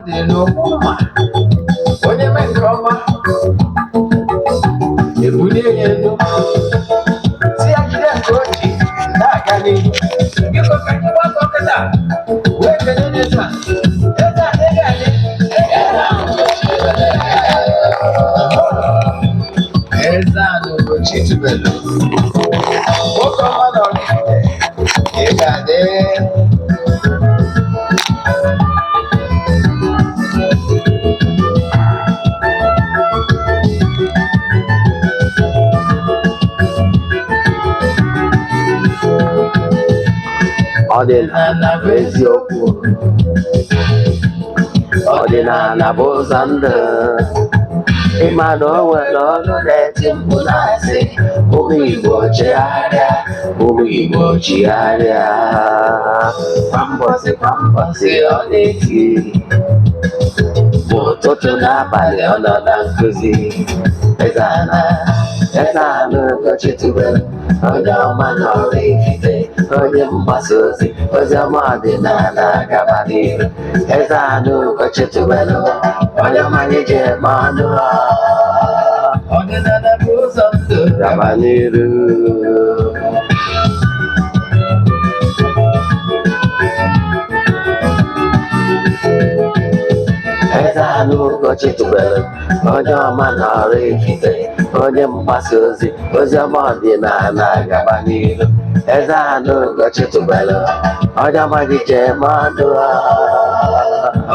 dị n'ụmụma onye mee nke ọma ebulie ya elu si ya jide nke oji na-aga n'ihu biko ka anyị gbakọ kịta wee kelee Eze-Ana ugochitubelu nwoke ọma na oraifite ị ga-adị ọdịnala bụ eziokwu ọdịnala bụ ụzọ ndụ ịma na o nwere ọnụ na-eti mkpu na-asị ụmụ Igbo chigharịa ụmụ Igbo chigharịa kwa mbọsị ọ na-eti ma ụtụtụ n'abalị ọ nọ na nkụzi Eze-Ana ugochitubelu onye ọma na oraifite onye mgbasa ozi oziọma ọdịnala gaba n'ihu Eze-Ana ugochitubelu onye ọma ji eme ọnụ ọdịnala bụ ụzọ ndụ gaba n'ihu Eze-Ana ugochitubelu onye ọma na oraifite onye mgbasa ozi oziọma ọdịnala gaba n'ihu Eze-Ana ugochitubelu onye ọma ji eme ọnụ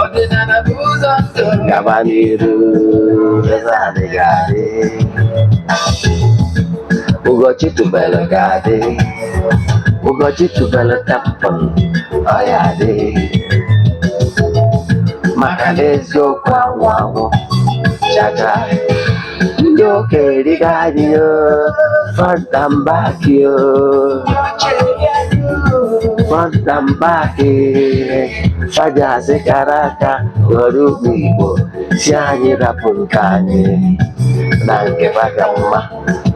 ọdịnala bụ ụzọ ndụ gaba n'ihu Eze-Ana ga-adị ugochitubelu ga-adị ugochitubelu temple ọ ya adị maka na eziokwu anwụ anwụ chacha ndị okenye eriga anyị front and back front and back fajazi kara aka ghọrọ ụmụ Igbo si anyị rapụ nke anyị na nke maka mma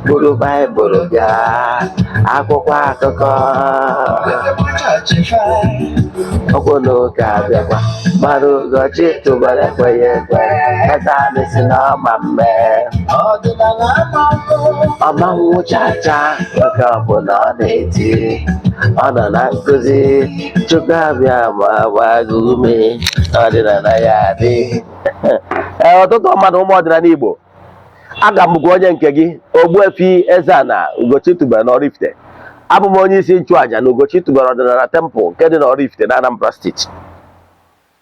bụrụ Baịbụl gaa akwụkwọ akụkọ ọkwụ n'oge abịakwa mara ugochitubelu ekweghị ekwe Eze-Ana si na ọma mme ọma nwụchacha oge ọbụla ọ na-eti ọ nọ na nkụzi Chukwu abịa ma gbago ume ọdịnala ya adị ọtụtụ mmadụ ụmụ ọdịnala Igbo aga m bụkwa onye nke gị Ogbuefi Ezeana ugochitubelu na oraifite abụ m onye isi nchụaja na ugochitubelu ọdịnala temple nke dị na oraifite na Anambra steeti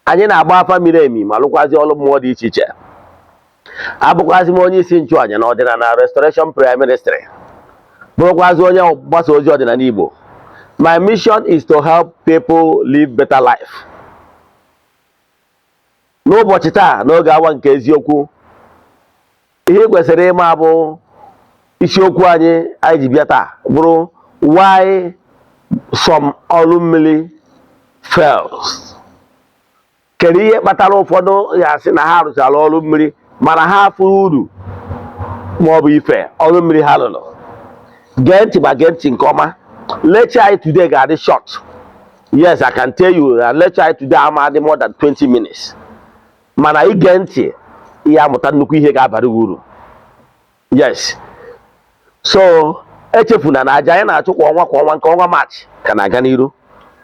anyị na-agba afa miri emi ma lụkwazi ọrụ mmụọ dị iche iche abụkwazi m onye isi nchụaja na ọdịnala restoration prayer ministry bụrụkwazi onye mgbasa ozi ọdịnala Igbo. My mission is to help people live better life. N'ụbọchị taa n'oge awa nke eziokwu ihe kwesịrị ịma bụ isiokwu anyị ji bịa taa bụrụ why some ọrụ mmiri fails. Kedu ihe kpatara ụfọdụ ya sị na ha rụchara ọrụ mmiri mana ha afụghị uru ma ọ bụ ife ọrụ mmiri ha rụrụ? Gee ntị ma gee ntị nke ọma. Lecture anyị today ga-adị short. Yes, I can tell you that lecture anyị today amadị more than 20 minutes. Mana ige ntị ihe amụta nnukwu ihe ga-abara uru. Yes. So echefuna na aja anyị na-achụ kwa ọnwa nke ọnwa March ka na-aga n'iru.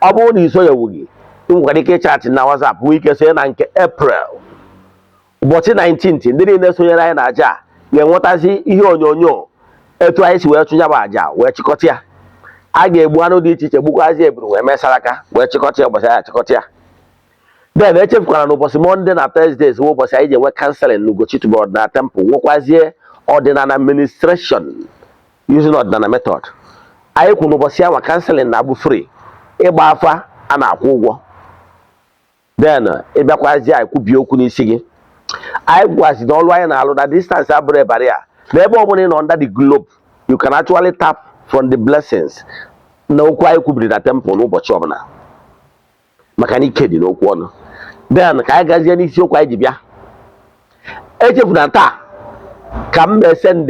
Ọ bụrụ na iso ya wughị ị nwere ike chat na WhatsApp nwee ike sonye na nke April ụbọchị 19th. Ndị niile sonyere anyị na aja ga-enwetazi ihe onyonyo etu anyị si wee chụnya bụ aja wee chịkọta ya. A ga-egbu anụ dị iche iche gbukwazi eburu wee mesara aka wee chịkọta ya ụbọchị anyị achịkọta ya. Then echefukwara na ụbọchị Monday na Thursdays bụ ụbọchị anyị ji enwe counseling na ugochitubelu ọdịnala temple nwekwazie ọdịnala administration using ọdịnala method. Anyị kwuru ụbọchị ahụ counseling na-abụ free, ịgba afa a na-akwụ ụgwọ. Then ịbịakwazi anyị kwubie okwu n'isi gị. Anyị gwazi na ọrụ anyị na-alụ na distance abụrụ ebara ya na ebe ọ bụla ị nọ under the globe you can actually tap from the blessings na okwu anyị kwubiri na temple n'ụbọchị ọbụla maka na ike dị n'okwu ọnụ. Then ka anyị gazie n'isiokwu anyị ji bịa. Echefuna taa ka m send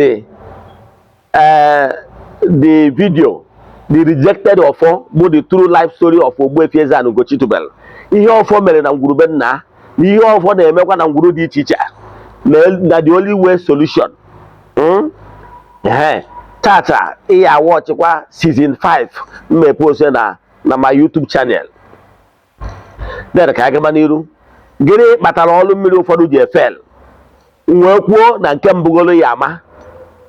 the video the rejected ọfọ bụ the true life story of Ogbuefi Ezeana ugochitubelu. Ihe ọfọ mere na ngwurube nna n'ihe ọfọ na-emekwa na ngwuru dị iche iche na the only way solution. Tata iya watchkwa season 5 mmepost na my YouTube channel. Then ka aga n'iru. Gịnị kpatara ọlụ mmiri ụfọdụ ji efel? Wee kwuo na nke mbugolo ya ama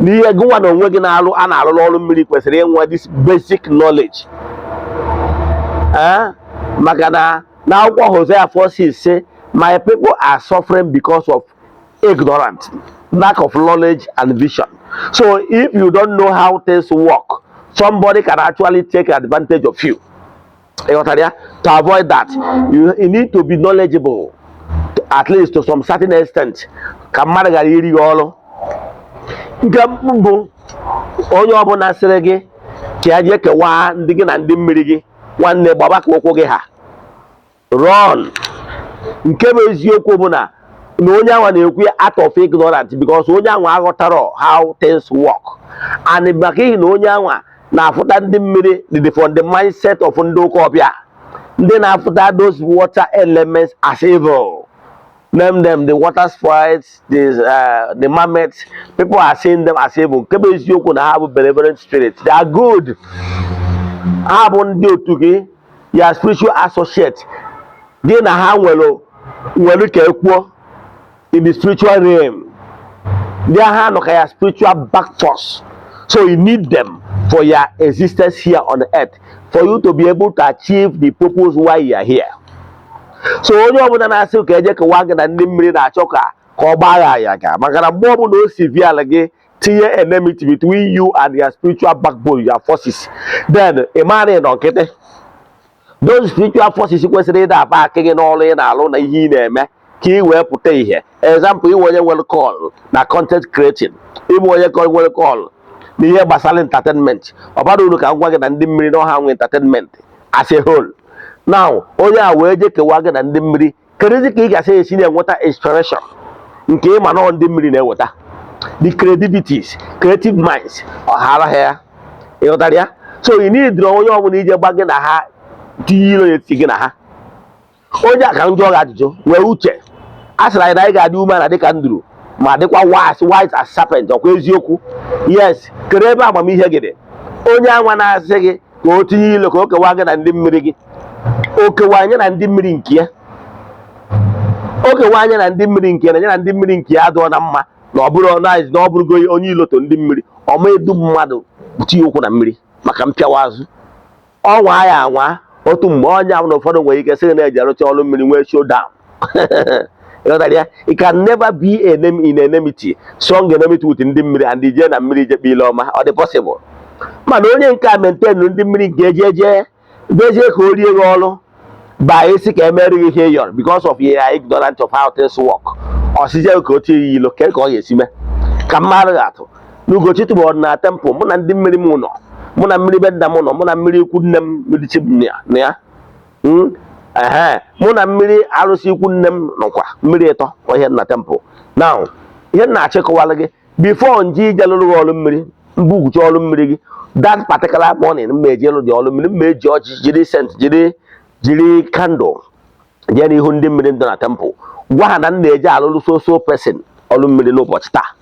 n'ihe gụnwa na onwe gị na-alụ a na-alụ n'ọlụ mmiri kwesịrị inwe this basic knowledge. Maka na akwụkwọ Hosea 4:6 say, my people are suffering because of ignorance, lack of knowledge and vision. So if you don't know how things work, somebody can actually take advantage of you. To avoid that, you need to be knowledgeable, at least to some certain extent. Nke mbụ, onye ọbụla sịrị gị ka ya je kewaa ndị gị na ndị mmiri gị, nwanne gbaba ka ụkwụ gị ha. Run. Nke bụ eziokwu bụ na onye anwa na-ekwu out of ignorance, because onye anwa aghọtara how things work. And maka ihi na onye anwa na-afụta ndị mmiri from the mindset of ndị ụka ọbịa, ndị na-afụta those water elements as evil. Name them the water sprites, the mermaids. People are seeing them as evil. Nke bụ eziokwu na ha bụ benevolent spirits. They are good. Ha bụ ndị otu gị, your spiritual associate. Gị na ha nwere ka ekwuo in the spiritual realm. They are no your spiritual back force. So you need them for your existence here on earth, for you to be able to achieve the purpose why you are here. So onye ọbụla na-asị ka eje kewa gị na ndị mmiri na-achọ ka ọ gbagha ya ga, maka na mgbe ọbụla o si viala gị tinye enmity between you and your spiritual backbone, your forces, then ịmara nọ nkịtị. Those spiritual forces kwesịrị ịda aba aka gị n'ọrụ ị na-alụ na ihe ị na-eme ka ị wee pụta ihe. Example, iwe onye nwere call na content creating, ịbụ onye nwere call na ihe gbasara entertainment. Ọ bara uru ka ngwa gị na ndị mmiri na ọha nwe entertainment as a whole. Now, onye a wee je kewa gị na ndị mmiri, kedụzi ka ị ga-asị esi na-enweta inspiration nke ịma na ndị mmiri na-enweta the creativities, creative minds, ọhara ha ịghọtara ya. So you need onye ọbụla ije gba gị na ha tinye ilo eti gị na ha. Onye a ka njọ gị ajụjụ wee uche, a sịrị anyị na anyị ga-adị ume na dịka nduru ma dịkwa white as serpent. Ọkwa eziokwu? Yes. Kedu ebe amamihe gị dị? Onye anwa na-asị gị ka o tinye ilo ka o kewa gị na ndị mmiri gị, okewa anya na ndị mmiri nke ya, okewa anya na ndị mmiri nke ya, na ndị mmiri nke ya adịọ na mma na ọ bụrụgo onye iloto ndị mmiri, ọma edu mmadụ tinye ụkwụ na mmiri maka mpịawa azụ. Ọnwa ya anwa otu mgbe onye ahụ na ụfọdụ nwere ike sị na-eji arụcha ọrụ mmiri nwee showdown. It can never be in enmity, strong enmity with ndị mmiri and ije na mmiri je kpile ọma. Ọ dị possible? Mana onye nke a maintain ndị mmiri nke eje bezie ka o rie gị ọrụ ba isi ka emere gị ihe yọrọ because of your ignorant of how things work. Ọsịje ka o tie ya ilo ka ọ ga-esi mee. Ka mmadụ ga-atụ n'ugochitubelu na temple, mụ na ndị mmiri m nọ, mụ na mmiri be nna m nọ, mụ na mmiri ikwu nne m mmiri chi na ya, mụ na mmiri arụsị ikwu nne m nọkwa mmiri ịtọ ihe na temple. Now ihe na-achịkọwala gị before nji ije lụrụ gị ọrụ mmiri, mbugwucha ọrụ mmiri gị, that particular morning mmeji elu dị ọrụ mmiri, mmeji ọjị jiri scent jiri candle jee n'ihu ndị mmiri ndụ na temple, gwa ha na m na-eje alụrụ so person ọrụ mmiri n'ụbọchị taa.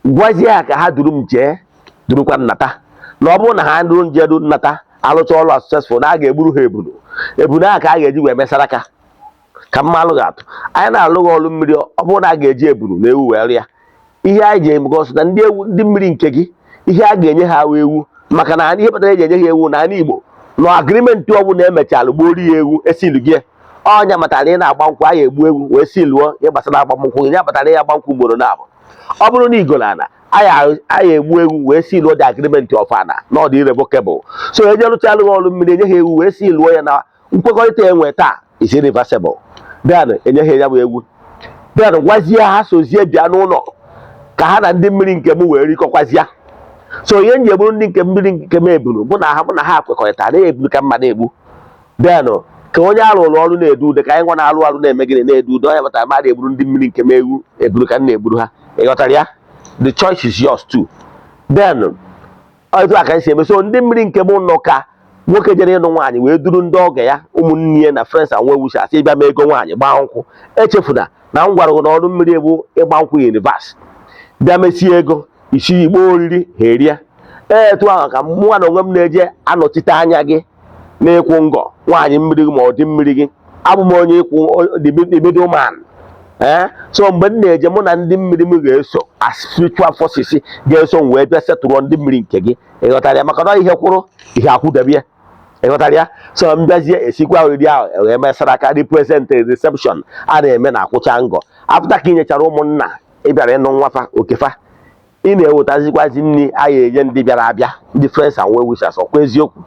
Gwazie ha ka ha duru m jee durukwa nnata, na ọ bụrụ na ha duru nje du nnata alụcha ọrụ successful, na a ga-egburu ha ebunu ahụ ka a ga-eji wee mesara aka. Ka mmalụ ga-atụ anyị na-alụghị ọrụ mmiri, ọ bụrụ na a ga-eji ebunu na ewu wee rịa ihe anyị ji emegọsụ na ndị mmiri nke gị, ihe a ga-enye ha ewu, maka na ihe kpatara eji enye ha ewu na Igbo na agrimenti ọbụla emechalụ gbori ya ewu esilu gị. Ọnya matara ị na-agba nkwụ, anyị egbu ewu wee siluo ihe gbasara agbamnkwụ gị, ya kpatara ya agba nkwụ ugboro na-abụ. Ọ bụrụ na igolana anyị egbu ewu wee siluo the agrimenti of ana na ọ dị irrevocable. So eje lụchalụ ọrụ mmiri enye ha ewu wee siluo ya na nkwekọrịta enwe taa is irreversible, then enye ha ya bụ ewu, then gwazie ha sozie bịa n'ụlọ ka ha na ndị mmiri nke m wee rikọkwazịa. So ihe nji eburu ndị nke mmiri nke m eburu bụ na ha kwekọrịta na-eburu ka mma na-egbu, then ka onye alụrụ ọrụ na-edu ude ka anyị nwa na-alụ ọrụ na-eme gịnị na-edu ude. Onye batara mmadụ eburu ndị mmiri nke m eburu ka m na-eburu ha. Ịghọtara ya? The choice is yours too. Then otu aka esi eme. So ndị mmiri nke m nọ ka nwoke jere ịnụ nwaanyị wee duru ndị ọgọ ya ụmụnne ya na friends and well wishers ịbịa ma ego nwaanyị gbaa nkwụ. Echefuna na m gwara gị na ọrụ mmiri bụ ịgba nkwụ univers bịa mesie ego isi igbo oriri ha erie. Etu ahụ ka mụnwa na onwe m na-eje anọchite anya gị n'ịkwụ ngọ nwaanyị mmiri gị ma ọ dị mmiri gị. Abụ m onye ịkwụ the middleman. So mgbe m na-eje mụ na ndị mmiri m ga-eso as spiritual forces ga-eso m wee bịa setụrụ ndị mmiri nke gị. Ịghọtara ya? Maka na ihe kwụrụ ihe akwụdebie. Ịghọtara ya? So m bịazie esikwa oriri ahụ wee mesara aka represent reception a na-eme na akwụcha ngọ. After ka inyechara ụmụnna ị bịara ịnụ nwafa okefa, ị na-ewetazikwazi nri a ga-enye ndị bịara abịa, ndị friends and well wishers. Ọkwa eziokwu?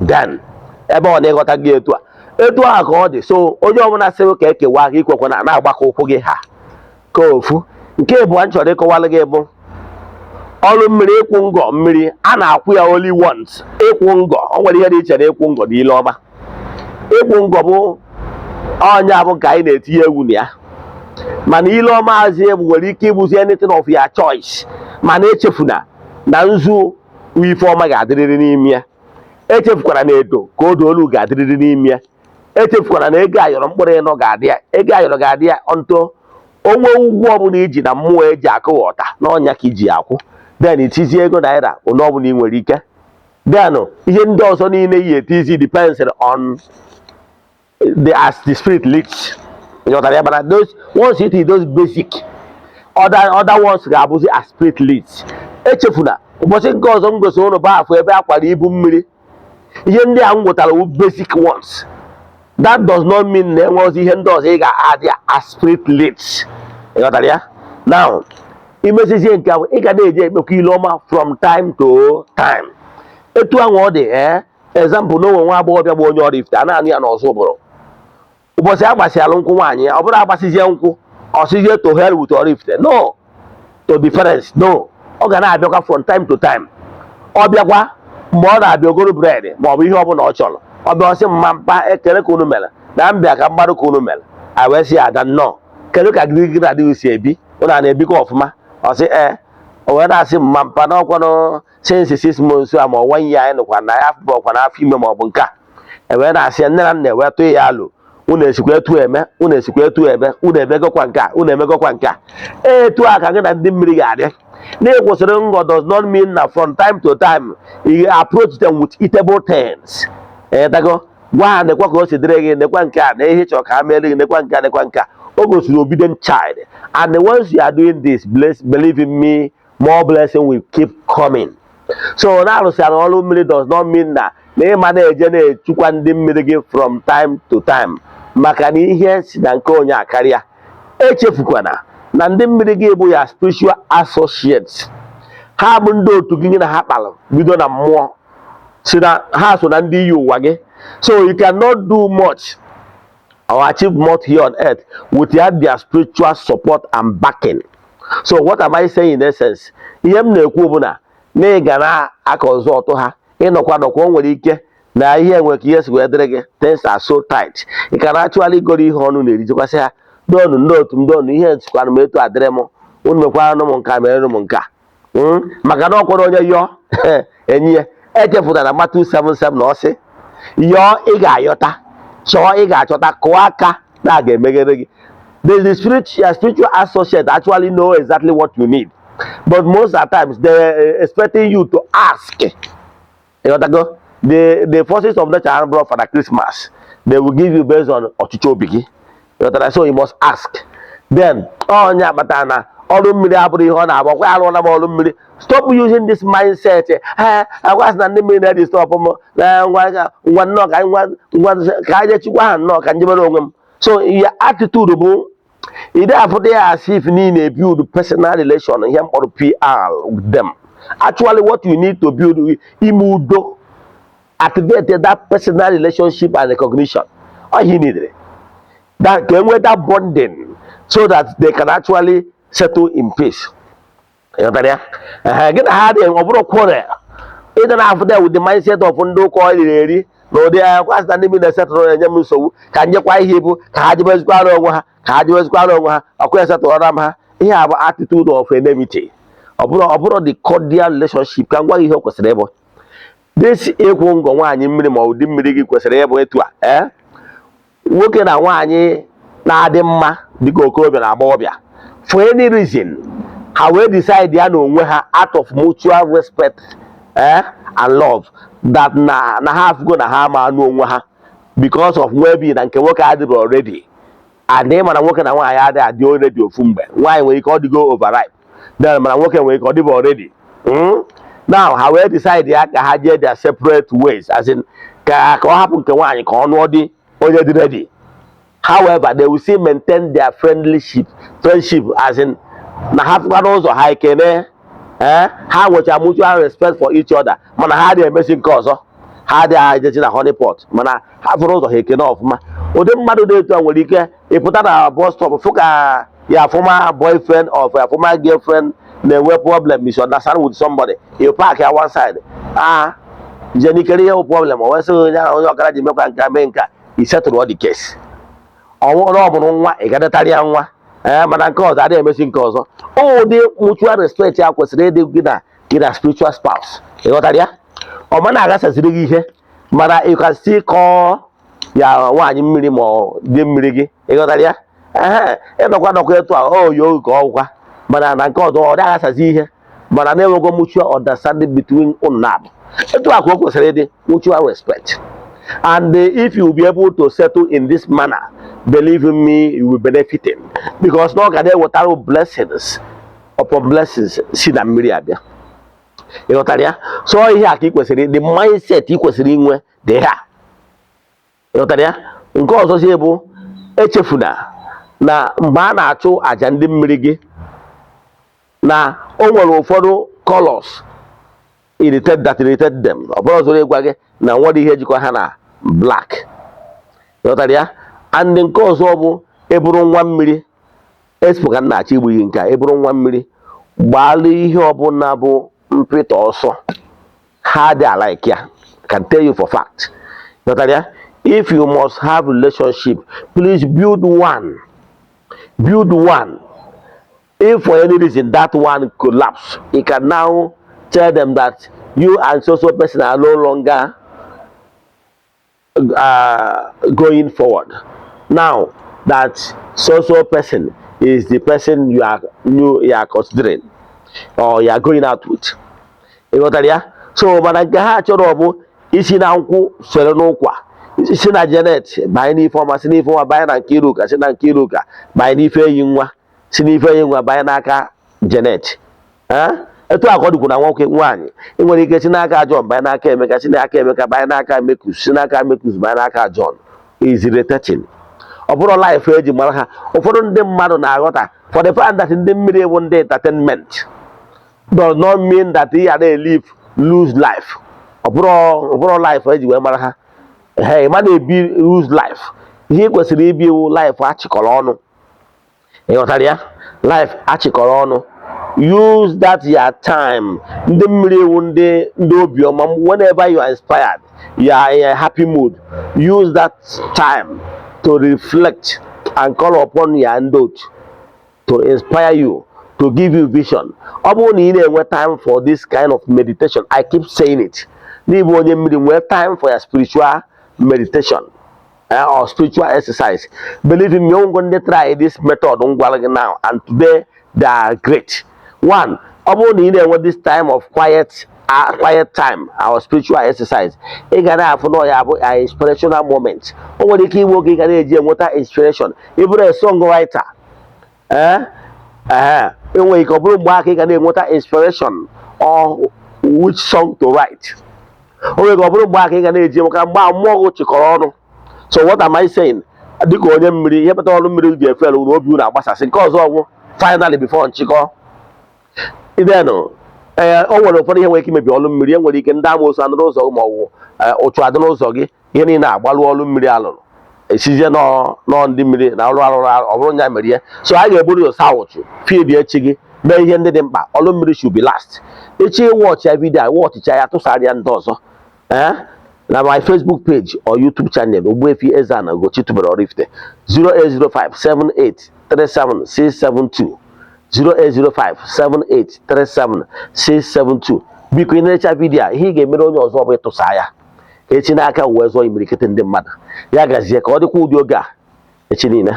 Then ebe ọ na-ịghọta gị etu a ka ọ dị. So onye ọbụla sịrị ka ekewa gị ikwekwa na na-agbakọ ụkwụ gị ha ka ofu. Nke bụ m chọrọ ịkọwalụ gị bụ ọrụ mmiri. Ịkwụ ngọ mmiri a na-akwụ ya only once. Ịkwụ ngọ o nwere ihe dị iche na ịkwụ ngọ dị ile ọma. Ịkwụ ngọ bụ ọnya bụ nke anyị na-etinye egwu na ya, mana ile ọma azị nwere ike ịbụzi anything of your choice. Mana echefuna na nzu ife ọma ga-adịrịrị n'ime ya. Echefukwara na edo ka odo olu ga-adịrịrị n'ime ya. Echefukwara na ego ayọrọ mkpụrụ ịnọ ga-adị ya. Ego ayọrọ ga-adị ya ntụ onwe ugwu ọbụla iji na mmụọ eji akụghọta n'ọnya ka iji akwụ. Then itizie ego naira onye ọbụla ị nwere ike. Then ihe ndị ọzọ niile yi etizi depends on as the spirit leads. But those once it is those basic, other ones ga-abụzi as spirit leads. Echefuna ụbọchị nke ọzọ m gosi ụnụ bụ afọ ebe akwara ibu mmiri. Ihe ndị a m nwetara basic ones. That does not mean na enwezi ihe ndị ọzọ ị ga-adị as spirit leads. Ịghọtara ya? Now imezizie nke ahụ ị ga na-eje ekpekwa ile ọma from time to time. Etu ahụ ọ dị example na onwe nwa agbọghọbịa bụ onye oraifite a na-anụ ya n'ọzọ ụbụrụ. Ụbọchị agbasịalụ nkwụ nwaanyị ya, ọ bụrụ agbasizie nkwụ ọsịzie to hell with oraifite. No, to difference. No, ọ ga na-abịakwa from time to time. Ọ bịakwa mgbe ọ na-abịa ogoro bred ma ọ bụ ihe ọbụla ọ chọrọ. Ọ bịa ọsị mma mpa ekele ka unu mere na mbịa ka mmadụ ka unu mere. A wee sị ada nnọọ kedu ka gị na-adịghị si ebi unu a na-ebikọ ọfụma. Ọ sị o wee na-asị mma mpa n'ọkwanụ since 6 months a ma ọnwa ihe anyị nụkwa na ya bụkwa n'afọ ime ma ọ bụ nke a. Ewee na-asị nne na nna ewee tụọ ya alụ. Unu esikwa etu eme, unu esikwa etu ebe, unu emegokwa nke a, unu emegokwa nke a. Etu a ka gị na ndị mmiri ga-adị. Na-ekwesịrị ngọ does not mean na from time to time you approach them with eatable things. Dago gwa ha nekwa ka o si dịrị gị, nekwa nke a na ihe chọrọ ka ha mere gị, nekwa nke a nekwa nke a. O gosiri obedient child. And once you are doing this, believe in me, more blessing will keep coming. So na-arụsịara ọrụ mmiri does not mean na ịma na-eje na-echukwa ndị mmiri gị from time to time. Maka na ihe si na nke onye akarịa. Echefukwana na ndị mmiri gị bụ ya spiritual associates. Ha bụ ndị otu gị na ha kpalụ bido na mmụọ si na ha so na ndị iyi ụwa gị. So you cannot do much or achieve much here on earth without their spiritual support and backing. So what am I saying in essence? Ihe m na-ekwu bụ na ị ga na-aka ọzọ ọtụ ha ịnọkwa nọkwa o nwere ike na ihe enwe ka ihe si wee dịrị gị. Things are so tight. Ị ka na-achụgharị igoro ihe ọnụ na-erijikwasị ha donu ndị otu m donu ihe nsikwana m etu adịrị m unu mekwara m nka mere m nka. Maka na ọkwara onye yọọ enyi ya. Echefutara Matthew 7:7 na ọsị yọọ ị ga-ayọta, chọọ ị ga-achọta, kụọ aka na a ga-emeghere gị. The spiritual associate actually know exactly what you need, but most of the times they're expecting you to ask. You know, the forces of nature are brought for the Christmas. They will give you based on ọchịchị obi gị. So you must ask. Then ọnya kpatara na ọrụ mmiri abụrụ ihe ọ na-abụ ọkwa arụọla m ọrụ mmiri. Stop using this mindset. Agwasị na ndị mmiri na-edi stop m ngwa nnọọ ka anyị chịkwa ha nnọọ ka njebere onwe m. So your attitude bụ ide afụta ya as if niile build personal relation ihe mkpọrọ PR with them. Actually what you need to build ime udo, activate that personal relationship and recognition. All you need that can with that bonding so that they can actually settle in peace. You know get hard and over quarter. Either after that with the mindset of undo coil no they are quite standing in the settle and so can you quite hear Kajibas Guaro, Kajibas Guaro, a question to Rama. He have an attitude of enmity. About the cordial relationship can what you hope was able. this ịkwụ ngọ nwaanyị mmiri ma ụdị mmiri gị kwesịrị ịbụ etu a nwoke na nwaanyị na-adị mma dịka okorobịa na agbọghọbịa for any reason ha wee decide ya na onwe ha out of mutual respect and love that na ha afụgo na ha ma anụ onwe ha because of well-being na nke nwoke adịrị already and mana nwoke na nwaanyị adị already ofu mgbe nwaanyị nwere ike ọ dịgo overripe then mana nwoke nwere ike ọ dịbụ already now ha wee decide ya ka ha jee their separate ways as in ka ọ hapụ nke nwaanyị ka ọ nụọ dị onye dị ready. However, they will still maintain their friendship as in na ha fụkwana ụzọ ha ekene ha nwechara mutual respect for each other mana ha dị emesi nke ọzọ ha dị ajechi na honeypot mana ha fụrụ ụzọ ha ekene ọfụma. Ụdị mmadụ dị etu a nwere ike ịpụta na bus stop fụ ka ya former boyfriend or ya former girlfriend na-enwe problem misunderstand with somebody, you park ya one side jenikere ihe problem o wee sị onye ọkara ji mekwa nke mee nka i settle all the case. Ọ mụrụ nwa ị ga-adịtarị ya nwa mana nke ọzọ adịghị emesi nke ọzọ. Ụdị mutual respect ya kwesịrị ịdị gị na spiritual spouse, ịghọtara ya. Ọ ma na-agasaziri gị ihe mana you can still call ya nwaanyị mmiri ma dị mmiri gị, ịghọtara ya. Ịnọkwa etu a oyo ka ọgwụkwa mana na nke ọzọ ọ dị agasazi ihe mana na-enwego mutual understanding between unu abụọ. Etu a ka o kwesịrị ịdị mutual respect. And if you will be able to settle in this manner, believe in me, you will benefit him. Because no can water blessings upon blessings si na mmiri abịa. Ịghọtara ya? So ihe a ka ị kwesịrị, the mindset ị kwesịrị inwe dị ha. Ịghọtara ya? Nke ọzọ si bụ echefuna na mgbe a na-achụ aja ndị mmiri gị na o nwere ụfọdụ colors irritate them. Ọ bụrụ ọzọ ịgwa gị na nwere ihe jikwa ha na black. Ịghọtara ya? And nke ọzọ bụ ịbụrụ nwa mmiri expo ka na-achọ igbu gị nke a ịbụrụ nwa mmiri gbaalụ ihe ọbụla bụ mpịta ọsọ ha dị alike ya can tell you for fact. Ịghọtara ya? If you must have relationship, please build one. If for any reason that one collapse, you can now tell them that you and so person are no longer going forward. Now that so person is the person you are considering or you are going out with. So mana nke ha chọrọ bụ isi na nkwụ sere n'ụkwa, isi na Janet banye n'ife ọma, si n'ife ọma banye na nke Iruka, si na nke Iruka banye n'ife enyi nwa, si n'ife enyi nwa banye n'aka Janet. Etu akọdụkwu na nwoke nwaanyị enwere ike si n'aka John banye n'aka Emeka, si n'aka Emeka banye n'aka Mekus, si n'aka Mekus banye n'aka John. Is irritating. Ọ bụrụ life eji mara ha. Ụfọdụ ndị mmadụ na-aghọta for the fact that ndị mmiri bụ ndị entertainment does not mean that he had a lose life. Ọ bụrụ life eji wee mara ha. Hey, man ebi lose life. Ihe kwesịrị ibi iwu life achịkọrọ ọnụ. Ịghọtara ya? Life achịkọrọ ọnụ. Use that your time. Ndị mmiri iwu ndị obiọma, whenever you are inspired, you are in a happy mood, use that time to reflect and call upon your ndot to inspire you, to give you vision. Ọ bụrụ na ị na-enwe time for this kind of meditation, I keep saying it. N'ịbụ onye mmiri, nwee time for your spiritual meditation or spiritual exercise. Believe me, you're going to try this method now, and today they are great. One, ọ bụrụ na ị na-enwe this time of quiet time, our spiritual exercise, ị ga na-afụ na ya bụ an inspirational moment. O nwere ike inwe oge ị ga na-eji enweta inspiration. Ị bụrụ a song writer, enwere ike ọ bụrụ mgbe aka ị ga na-enweta inspiration or which song to write. O nwere ike ọ bụrụ mgbe aka ị ga na-eji maka mgbe mmụọ gị chịkọrọ ọnụ. So what am I saying? Dịka onye mmiri, ihe kpatara ọrụ mmiri ji efe elu na obi unu agbasasị. Nke ọzọ ọgwụ finally before nchịkọ idenu o nwere ụfọdụ ihe nwere ike imebi ọrụ mmiri. Enwere ike ndị amoosu anụrụ ụzọ ma ọ bụ ụchụ adị n'ụzọ gị, ihe niile agbalụ ọrụ mmiri alụrụ esizie nọ ndị mmiri na ọrụ ọ bụrụ nya mere ihe. So a ga-eburu ya ụsa ụchụ field echi gị mee ihe ndị dị mkpa. Ọrụ mmiri should be last. Echi watch ya vidio, watch ya tụsara ya ndị ọzọ na my Facebook page or YouTube channel Ogbuefi Ezeana ugochitubelu oraifite 08057837672 08057837672. biko ị na-echa vidiyo a, ihe ị ga-emere onye ọzọ bụ ịtụsa ya ka echi n'aka wee zụọ imirikiti ndị mmadụ. Ya gazie ka ọ dịkwa ụdị oge a echi niile.